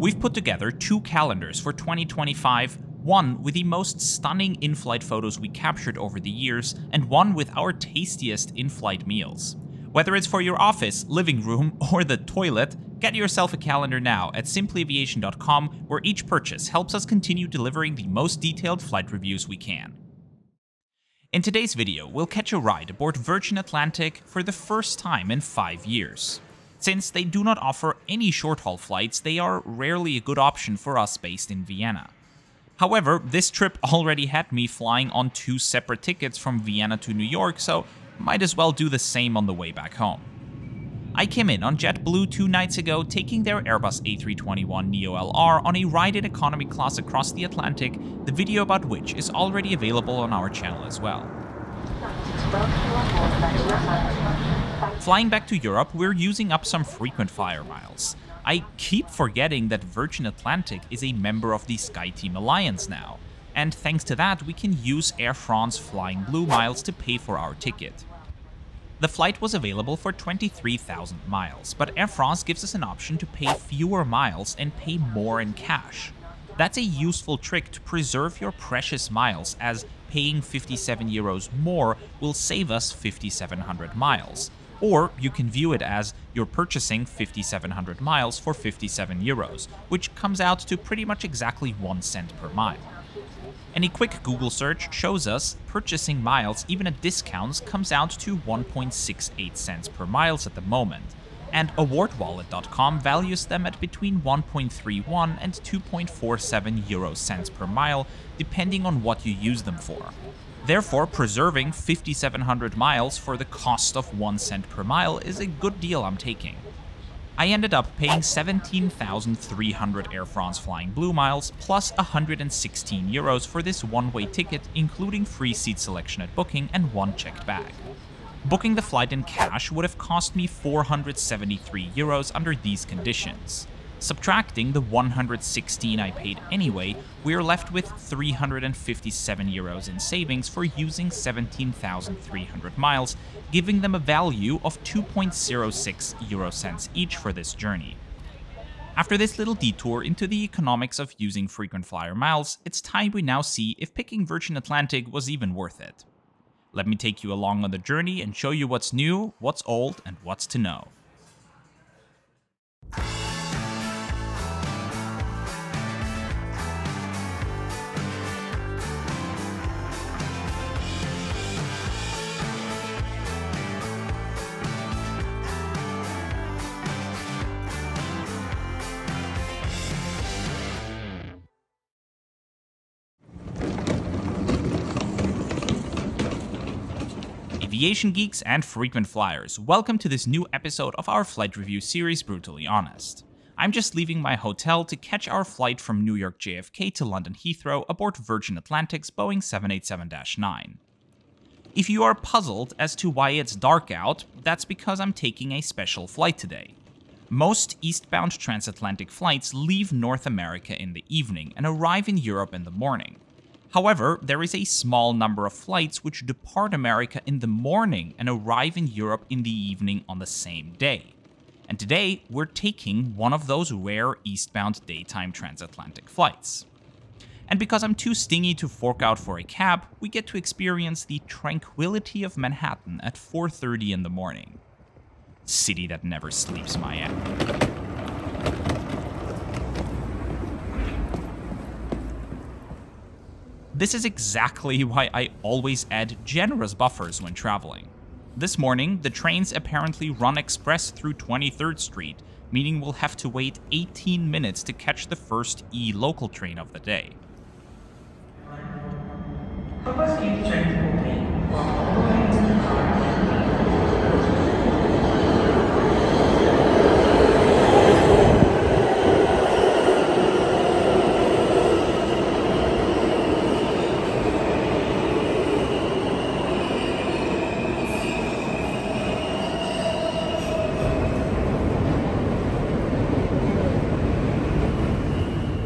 We've put together two calendars for 2025, one with the most stunning in-flight photos we captured over the years, and one with our tastiest in-flight meals. Whether it's for your office, living room, or the toilet, get yourself a calendar now at simplyaviation.com, where each purchase helps us continue delivering the most detailed flight reviews we can. In today's video, we'll catch a ride aboard Virgin Atlantic for the first time in 5 years. Since they do not offer any short-haul flights, they are rarely a good option for us based in Vienna. However, this trip already had me flying on 2 separate tickets from Vienna to New York, so might as well do the same on the way back home. I came in on JetBlue 2 nights ago, taking their Airbus A321neo-LR on a ride in economy class across the Atlantic, the video about which is already available on our channel as well. Flying back to Europe, we're using up some frequent flyer miles. I keep forgetting that Virgin Atlantic is a member of the SkyTeam Alliance now, and thanks to that we can use Air France Flying Blue miles to pay for our ticket. The flight was available for 23,000 miles, but Air France gives us an option to pay fewer miles and pay more in cash. That's a useful trick to preserve your precious miles, as paying 57 euros more will save us 5,700 miles. Or you can view it as you're purchasing 5,700 miles for 57 euros, which comes out to pretty much exactly 1 cent per mile. And a quick Google search shows us purchasing miles even at discounts comes out to 1.68 cents per miles at the moment, and awardwallet.com values them at between 1.31 and 2.47 euro cents per mile, depending on what you use them for. Therefore, preserving 5,700 miles for the cost of 1 cent per mile is a good deal I'm taking. I ended up paying 17,300 Air France Flying Blue miles plus 116 euros for this one-way ticket, including free seat selection at booking and 1 checked bag. Booking the flight in cash would have cost me 473 euros under these conditions. Subtracting the 116 I paid anyway, we're left with 357 euros in savings for using 17,300 miles, giving them a value of 2.06 euro cents each for this journey. After this little detour into the economics of using frequent flyer miles, it's time we now see if picking Virgin Atlantic was even worth it. Let me take you along on the journey and show you what's new, what's old, and what's to know. Aviation geeks and frequent flyers, welcome to this new episode of our flight review series, Brutally Honest. I'm just leaving my hotel to catch our flight from New York JFK to London Heathrow aboard Virgin Atlantic's Boeing 787-9. If you are puzzled as to why it's dark out, that's because I'm taking a special flight today. Most eastbound transatlantic flights leave North America in the evening and arrive in Europe in the morning. However, there is a small number of flights which depart America in the morning and arrive in Europe in the evening on the same day. And today, we're taking one of those rare eastbound daytime transatlantic flights. And because I'm too stingy to fork out for a cab, we get to experience the tranquility of Manhattan at 4:30 in the morning. City that never sleeps, Miami. This is exactly why I always add generous buffers when traveling. This morning, the trains apparently run express through 23rd Street, meaning we'll have to wait 18 minutes to catch the first E-local train of the day.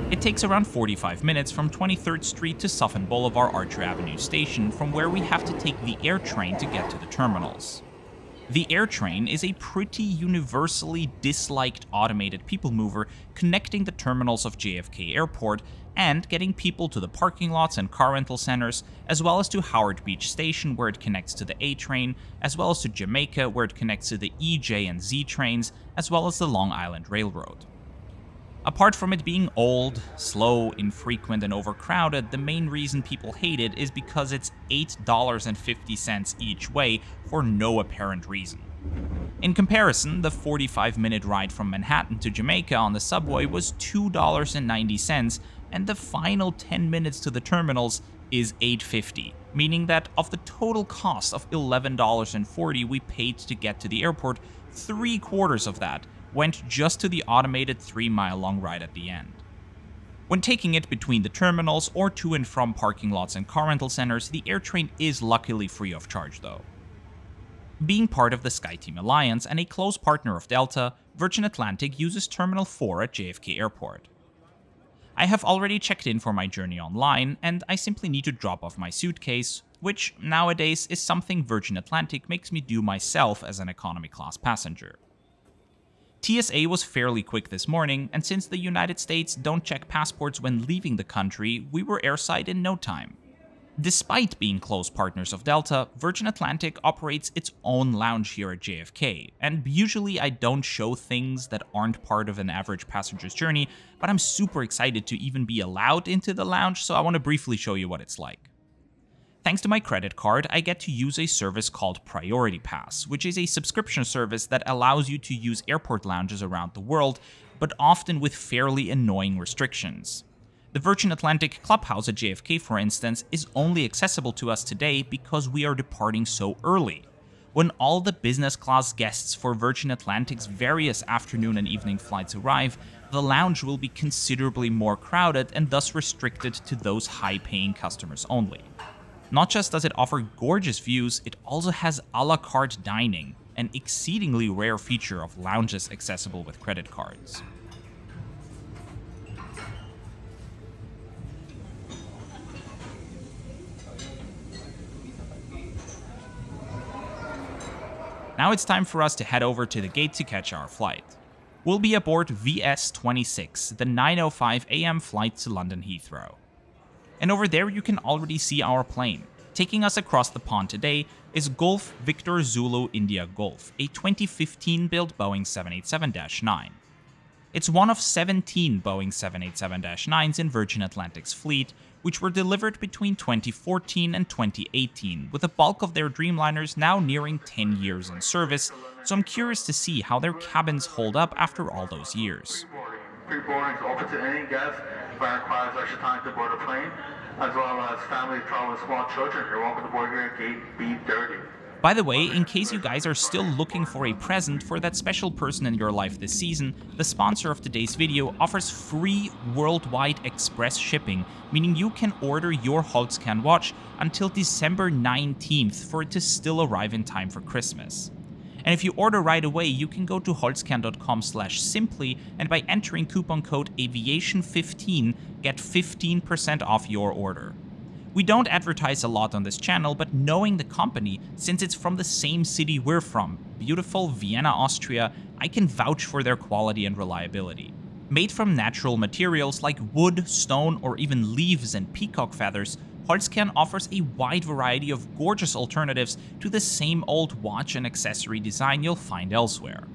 It takes around 45 minutes from 23rd Street to Suffolk Boulevard Archer Avenue Station, from where we have to take the air train to get to the terminals. The AirTrain is a pretty universally disliked automated people mover connecting the terminals of JFK Airport and getting people to the parking lots and car rental centers, as well as to Howard Beach Station where it connects to the A train, as well as to Jamaica where it connects to the E, J, and Z trains, as well as the Long Island Railroad. Apart from it being old, slow, infrequent, and overcrowded, the main reason people hate it is because it's $8.50 each way for no apparent reason. In comparison, the 45-minute ride from Manhattan to Jamaica on the subway was $2.90, and the final 10 minutes to the terminals is $8.50, meaning that of the total cost of $11.40 we paid to get to the airport, 3/4 of that went just to the automated 3-mile-long ride at the end. When taking it between the terminals or to and from parking lots and car rental centers, the AirTrain is luckily free of charge though. Being part of the SkyTeam Alliance and a close partner of Delta, Virgin Atlantic uses Terminal 4 at JFK Airport. I have already checked in for my journey online, and I simply need to drop off my suitcase, which nowadays is something Virgin Atlantic makes me do myself as an economy class passenger. TSA was fairly quick this morning, and since the United States don't check passports when leaving the country, we were airside in no time. Despite being close partners of Delta, Virgin Atlantic operates its own lounge here at JFK, and usually I don't show things that aren't part of an average passenger's journey, but I'm super excited to even be allowed into the lounge, so I want to briefly show you what it's like. Thanks to my credit card, I get to use a service called Priority Pass, which is a subscription service that allows you to use airport lounges around the world, but often with fairly annoying restrictions. The Virgin Atlantic Clubhouse at JFK, for instance, is only accessible to us today because we are departing so early. When all the business class guests for Virgin Atlantic's various afternoon and evening flights arrive, the lounge will be considerably more crowded and thus restricted to those high-paying customers only. Not just does it offer gorgeous views, it also has a la carte dining, an exceedingly rare feature of lounges accessible with credit cards. Now it's time for us to head over to the gate to catch our flight. We'll be aboard VS26, the 9:05 AM flight to London Heathrow. And over there you can already see our plane. Taking us across the pond today is Golf Victor Zulu India Golf, a 2015-built Boeing 787-9. It's one of 17 Boeing 787-9s in Virgin Atlantic's fleet, which were delivered between 2014 and 2018, with the bulk of their Dreamliners now nearing 10 years in service, so I'm curious to see how their cabins hold up after all those years. Pre-boarding is open to any guest if it requires extra time to board a plane, as well as families traveling with small children. You're welcome to board here at gate B30. By the way, in case you guys are still looking for a present for that special person in your life this season, the sponsor of today's video offers free worldwide express shipping, meaning you can order your Holzkern watch until December 19th for it to still arrive in time for Christmas. And if you order right away, you can go to holzkern.com/simply and by entering coupon code Aviation15 get 15% off your order. We don't advertise a lot on this channel, but knowing the company, since it's from the same city we're from, beautiful Vienna, Austria, I can vouch for their quality and reliability. Made from natural materials like wood, stone, or even leaves and peacock feathers, Holzkern offers a wide variety of gorgeous alternatives to the same old watch and accessory design you'll find elsewhere.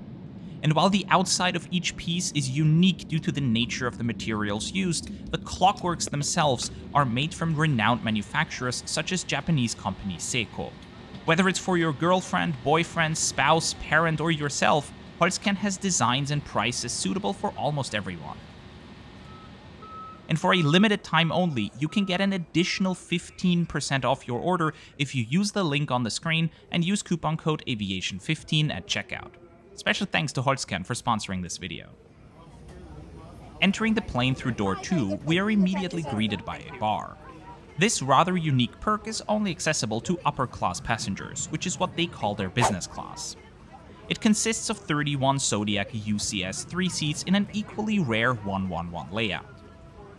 And while the outside of each piece is unique due to the nature of the materials used, the clockworks themselves are made from renowned manufacturers such as Japanese company Seiko. Whether it's for your girlfriend, boyfriend, spouse, parent, or yourself, Holzkern has designs and prices suitable for almost everyone. And for a limited time only, you can get an additional 15% off your order if you use the link on the screen and use coupon code Aviation15 at checkout. Special thanks to Holzkern for sponsoring this video. Entering the plane through door 2, we are immediately greeted by a bar. This rather unique perk is only accessible to upper-class passengers, which is what they call their business class. It consists of 31 Zodiac UCS 3 seats in an equally rare 111 layout.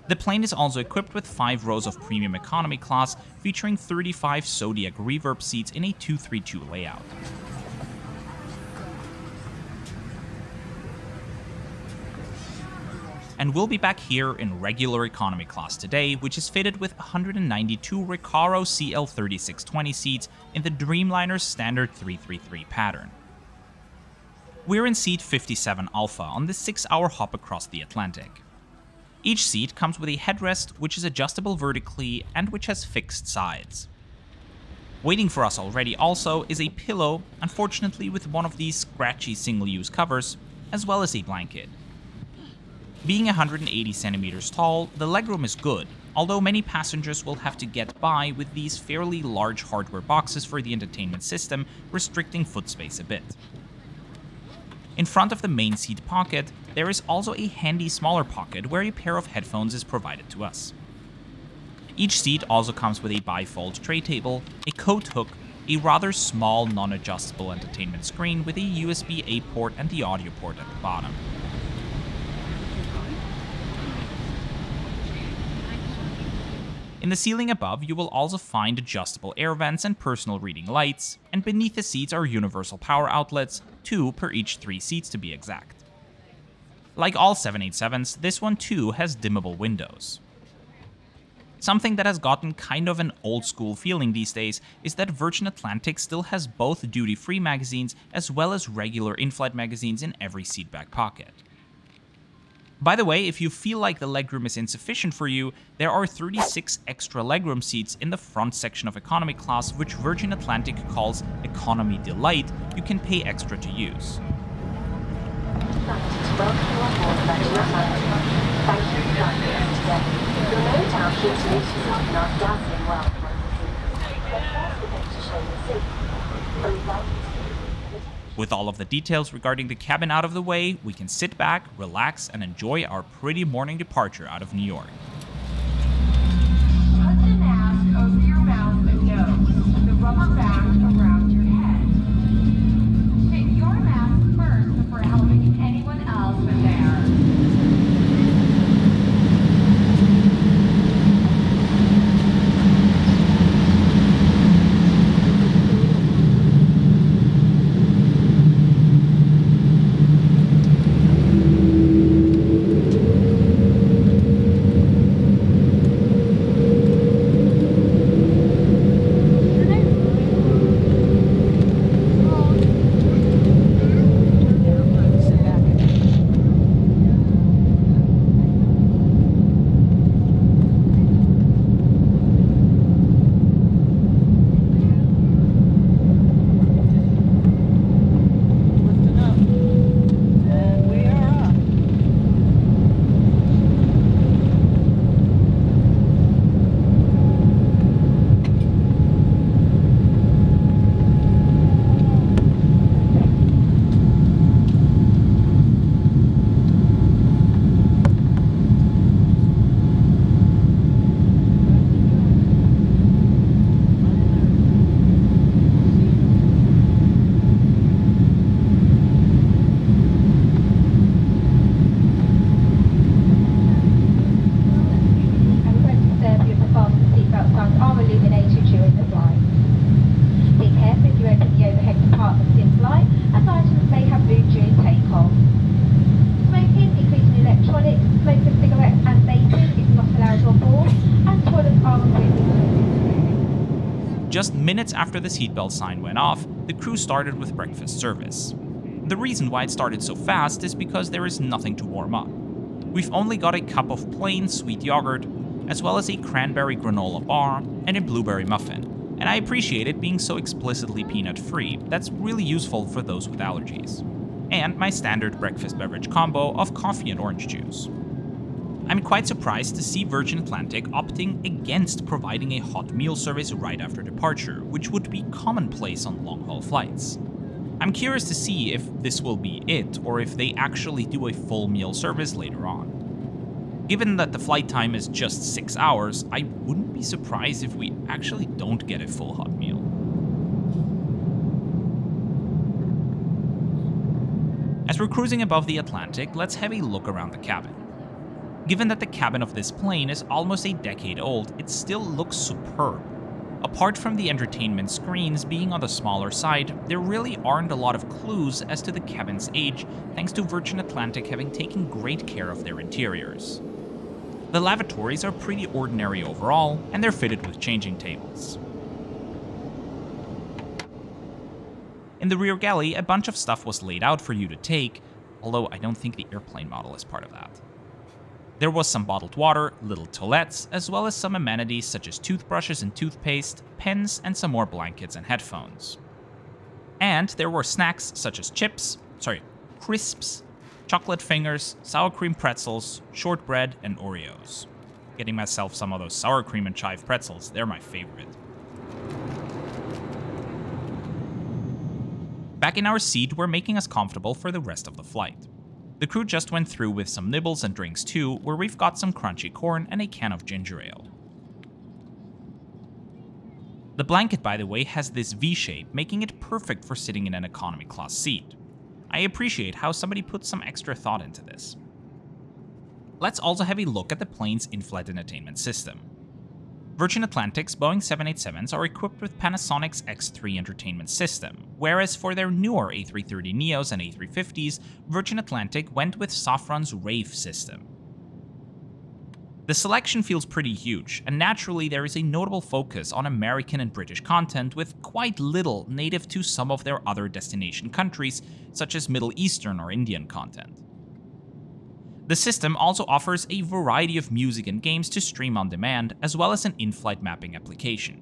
The plane is also equipped with 5 rows of premium economy class, featuring 35 Zodiac Reverb seats in a 232 layout. and we'll be back here in regular economy class today, which is fitted with 192 Recaro CL3620 seats in the Dreamliner's standard 333 pattern. We're in seat 57 Alpha on this 6-hour hop across the Atlantic. Each seat comes with a headrest which is adjustable vertically and which has fixed sides. Waiting for us already also is a pillow, unfortunately with one of these scratchy single-use covers, as well as a blanket. Being 180 centimeters tall, the legroom is good, although many passengers will have to get by with these fairly large hardware boxes for the entertainment system, restricting foot space a bit. In front of the main seat pocket, there is also a handy smaller pocket where a pair of headphones is provided to us. Each seat also comes with a bifold tray table, a coat hook, a rather small non-adjustable entertainment screen with a USB-A port and the audio port at the bottom. In the ceiling above, you will also find adjustable air vents and personal reading lights, and beneath the seats are universal power outlets, 2 per each 3 seats to be exact. Like all 787s, this one too has dimmable windows. Something that has gotten kind of an old school feeling these days is that Virgin Atlantic still has both duty-free magazines as well as regular in-flight magazines in every seatback pocket. By the way, if you feel like the legroom is insufficient for you, there are 36 extra legroom seats in the front section of economy class, which Virgin Atlantic calls Economy Delight. You can pay extra to use. With all of the details regarding the cabin out of the way, we can sit back, relax, and enjoy our pretty morning departure out of New York. Put the mask over your mouth and nose, the rubber band around your head. Fit your mask first before helping anyone else in there. Just minutes after the seatbelt sign went off, the crew started with breakfast service. The reason why it started so fast is because there is nothing to warm up. We've only got a cup of plain sweet yogurt, as well as a cranberry granola bar and a blueberry muffin, and I appreciate it being so explicitly peanut-free. That's really useful for those with allergies. And my standard breakfast beverage combo of coffee and orange juice. I'm quite surprised to see Virgin Atlantic opting against providing a hot meal service right after departure, which would be commonplace on long-haul flights. I'm curious to see if this will be it, or if they actually do a full meal service later on. Given that the flight time is just 6 hours, I wouldn't be surprised if we actually don't get a full hot meal. As we're cruising above the Atlantic, let's have a look around the cabin. Given that the cabin of this plane is almost a decade old, it still looks superb. Apart from the entertainment screens being on the smaller side, there really aren't a lot of clues as to the cabin's age, thanks to Virgin Atlantic having taken great care of their interiors. The lavatories are pretty ordinary overall, and they're fitted with changing tables. In the rear galley, a bunch of stuff was laid out for you to take, although I don't think the airplane model is part of that. There was some bottled water, little toilettes, as well as some amenities such as toothbrushes and toothpaste, pens, and some more blankets and headphones. And there were snacks such as crisps, chocolate fingers, sour cream pretzels, shortbread, and Oreos. Getting myself some of those sour cream and chive pretzels, they're my favorite. Back in our seat, we're making us comfortable for the rest of the flight. The crew just went through with some nibbles and drinks too, where we've got some crunchy corn and a can of ginger ale. The blanket, by the way, has this V-shape, making it perfect for sitting in an economy class seat. I appreciate how somebody put some extra thought into this. Let's also have a look at the plane's in-flight entertainment system. Virgin Atlantic's Boeing 787s are equipped with Panasonic's X3 entertainment system, whereas for their newer A330neos and A350s, Virgin Atlantic went with Safran's Rave system. The selection feels pretty huge, and naturally there is a notable focus on American and British content with quite little native to some of their other destination countries, such as Middle Eastern or Indian content. The system also offers a variety of music and games to stream on demand, as well as an in-flight mapping application.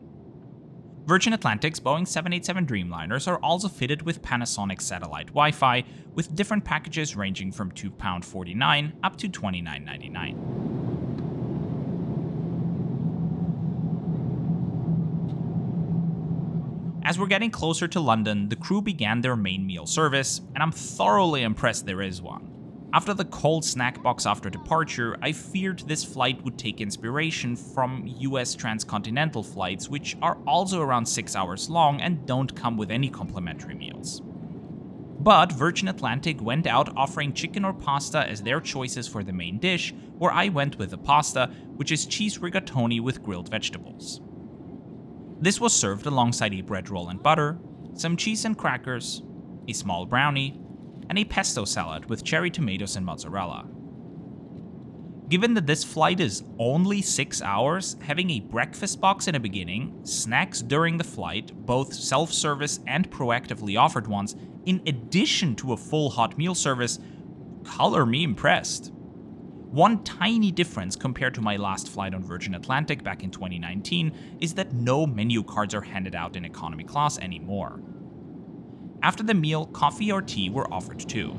Virgin Atlantic's Boeing 787 Dreamliners are also fitted with Panasonic satellite Wi-Fi, with different packages ranging from £2.49 up to $29.99. As we're getting closer to London, the crew began their main meal service, and I'm thoroughly impressed there is one. After the cold snack box after departure, I feared this flight would take inspiration from US transcontinental flights, which are also around 6 hours long and don't come with any complimentary meals. But Virgin Atlantic went out offering chicken or pasta as their choices for the main dish, where I went with the pasta, which is cheese rigatoni with grilled vegetables. This was served alongside a bread roll and butter, some cheese and crackers, a small brownie, and a pesto salad with cherry tomatoes and mozzarella. Given that this flight is only 6 hours, having a breakfast box in the beginning, snacks during the flight, both self-service and proactively offered ones, in addition to a full hot meal service, color me impressed. One tiny difference compared to my last flight on Virgin Atlantic back in 2019 is that no menu cards are handed out in economy class anymore. After the meal, coffee or tea were offered too.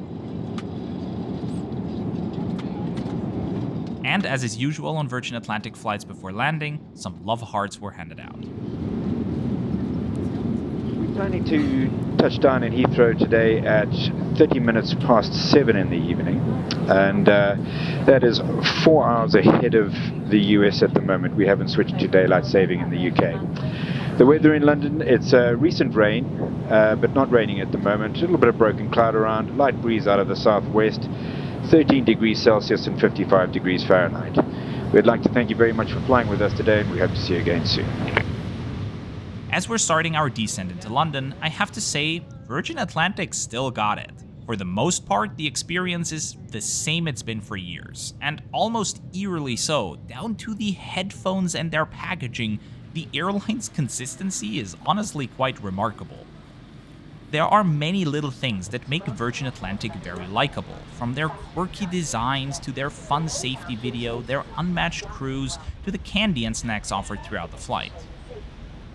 And as is usual on Virgin Atlantic flights before landing, some love hearts were handed out. We're planning to touch down in Heathrow today at 30 minutes past 7 in the evening, and that is 4 hours ahead of the US at the moment. We haven't switched to daylight saving in the UK. The weather in London, it's recent rain, but not raining at the moment. A little bit of broken cloud around, light breeze out of the southwest, 13 degrees Celsius and 55 degrees Fahrenheit. We'd like to thank you very much for flying with us today, and we hope to see you again soon. As we're starting our descent into London, I have to say, Virgin Atlantic still got it. For the most part, the experience is the same it's been for years, and almost eerily so, down to the headphones and their packaging. The airline's consistency is honestly quite remarkable. There are many little things that make Virgin Atlantic very likable, from their quirky designs to their fun safety video, their unmatched crews, to the candy and snacks offered throughout the flight.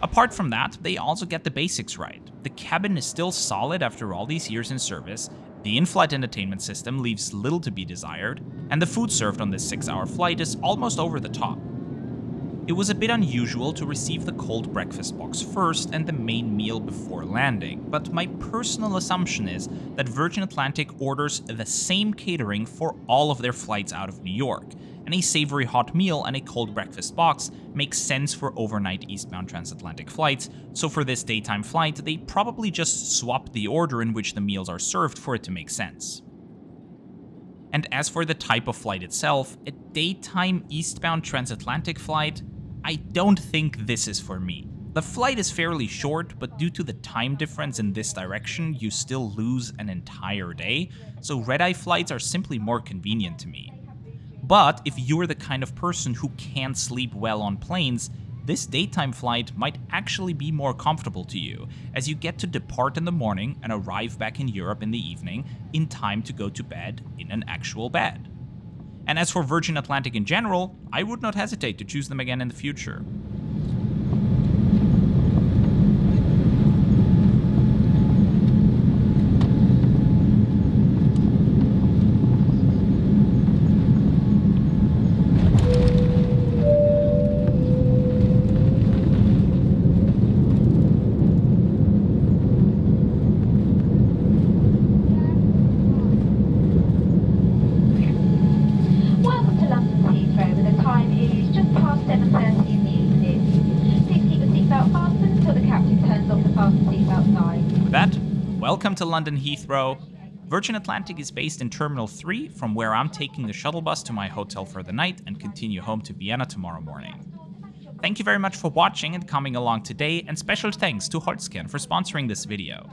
Apart from that, they also get the basics right. The cabin is still solid after all these years in service, the in-flight entertainment system leaves little to be desired, and the food served on this 6-hour flight is almost over the top. It was a bit unusual to receive the cold breakfast box first and the main meal before landing, but my personal assumption is that Virgin Atlantic orders the same catering for all of their flights out of New York, and a savory hot meal and a cold breakfast box makes sense for overnight eastbound transatlantic flights, so for this daytime flight, they probably just swapped the order in which the meals are served for it to make sense. And as for the type of flight itself, a daytime eastbound transatlantic flight, I don't think this is for me. The flight is fairly short, but due to the time difference in this direction, you still lose an entire day, so red-eye flights are simply more convenient to me. But if you're the kind of person who can't sleep well on planes, this daytime flight might actually be more comfortable to you, as you get to depart in the morning and arrive back in Europe in the evening in time to go to bed in an actual bed. And as for Virgin Atlantic in general, I would not hesitate to choose them again in the future. Welcome to London Heathrow, where the time is just past 7:30 in the evening. Please keep your seatbelt fastened until the captain turns off the fasten seatbelt sign. With that, welcome to London Heathrow. Virgin Atlantic is based in Terminal 3, from where I'm taking the shuttle bus to my hotel for the night and continue home to Vienna tomorrow morning. Thank you very much for watching and coming along today, and special thanks to Holzkern for sponsoring this video.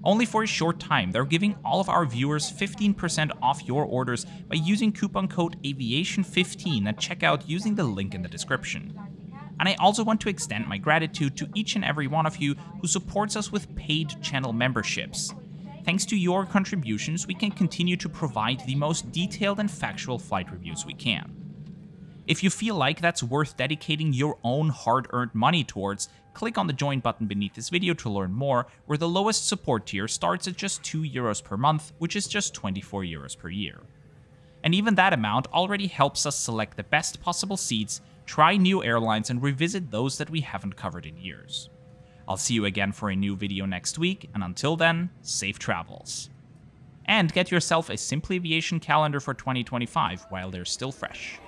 Only for a short time, they're giving all of our viewers 15% off your orders by using coupon code AVIATION15 at checkout using the link in the description. And I also want to extend my gratitude to each and every one of you who supports us with paid channel memberships. Thanks to your contributions, we can continue to provide the most detailed and factual flight reviews we can. If you feel like that's worth dedicating your own hard-earned money towards, click on the join button beneath this video to learn more, where the lowest support tier starts at just €2 per month, which is just €24 per year. And even that amount already helps us select the best possible seats, try new airlines, and revisit those that we haven't covered in years. I'll see you again for a new video next week, and until then, safe travels. And get yourself a Simply Aviation calendar for 2025 while they're still fresh.